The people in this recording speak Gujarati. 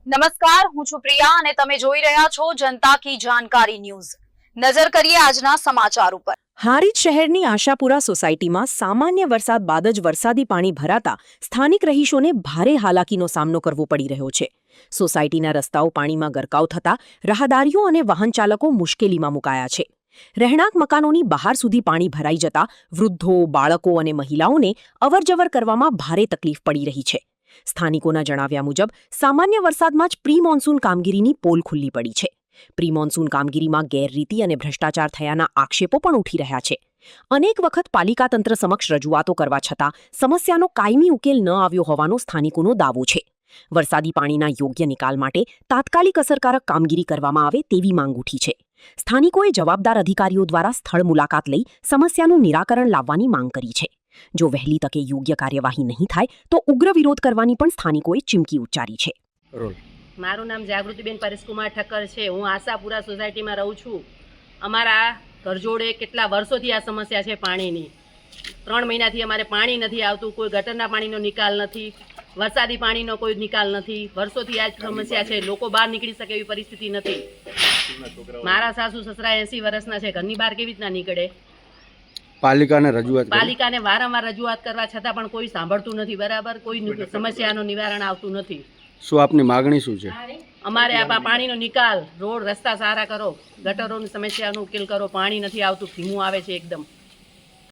નમસ્કાર, હું છું પ્રિયા અને તમે જોઈ રહ્યા છો જનતા કી જાણકારી ન્યૂઝ। નજર કરીએ આજના સમાચાર ઉપર। હારીજ શહેરની આશાપુરા સોસાયટીમાં સામાન્ય વરસાદ બાદ જ વરસાદી પાણી ભરાતા સ્થાનિક રહીશોને ભારે હાલાકીનો સામનો કરવો પડી રહ્યો છે। સોસાયટીના રસ્તાઓ પાણીમાં ગરકાવ થતા રાહદારીઓ અને વાહન ચાલકો મુશ્કેલીમાં મુકાયા છે। રહેણાંક મકાનોની બહાર સુધી પાણી ભરાઈ જતા વૃદ્ધો, બાળકો અને મહિલાઓને અવરજવર કરવામાં ભારે તકલીફ પડી રહી છે। સ્થાનિકોના જણાવ્યા મુજબ સામાન્ય વરસાદમાં જ પ્રી મોન્સૂન કામગીરીની પોલ ખુલ્લી પડી છે। પ્રી મોન્સૂન કામગીરીમાં ગેરરીતિ અને ભ્રષ્ટાચાર થયાના આક્ષેપો પણ ઉઠી રહ્યા છે। અનેક વખત પાલિકા તંત્ર સમક્ષ રજૂઆતો કરવા છતાં સમસ્યાનો કાયમી ઉકેલ ન આવ્યો હોવાનો સ્થાનિકોનો દાવો છે। વરસાદી પાણીના યોગ્ય નિકાલ માટે તાત્કાલિક અસરકારક કામગીરી કરવામાં આવે તેવી માંગ ઉઠી છે। સ્થાનિકોએ જવાબદાર અધિકારીઓ દ્વારા સ્થળ મુલાકાત લઈ સમસ્યાનું નિરાકરણ લાવવાની માંગ કરી છે। જો વહેલી તકે યોગ્ય કાર્યવાહી નહીં થાય તો ઉગ્ર વિરોધ કરવાની પણ સ્થાનિકોએ ચીમકી ઉચ્ચારી છે। મારું નામ જાગૃતિબેન પરેશકુમાર ઠક્કર છે। હું આશાપુરા સોસાયટીમાં રહું છું। અમારા ઘર જોડે કેટલા વર્ષોથી આ સમસ્યા છે પાણીની। 3 મહિનાથી અમારે પાણી નથી આવતું, કોઈ ગટરના પાણીનો નિકાલ નથી, વરસાદી પાણીનો કોઈ નિકાલ નથી। વર્ષોથી આ સમસ્યા છે, લોકો બહાર નીકળી શકે એવી પરિસ્થિતિ નથી। મારા સાસુ સસરા 80 વર્ષના છે, ઘરની બહાર કેવી રીતના નીકળે? પાલિકાને વારંવાર રજૂઆત કરવા છતાં પણ કોઈ સાંભળતું નથી। બરાબર, કોઈ સમસ્યાનું નિવારણ આવતું નથી। શું આપની માગણી શું છે? અમારે આ પાણીનો નિકાલ, રોડ રસ્તા સારા કરો, ગટરોની સમસ્યાનો ઉકેલ કરો। પાણી નથી આવતું, ધીમું આવે છે એકદમ।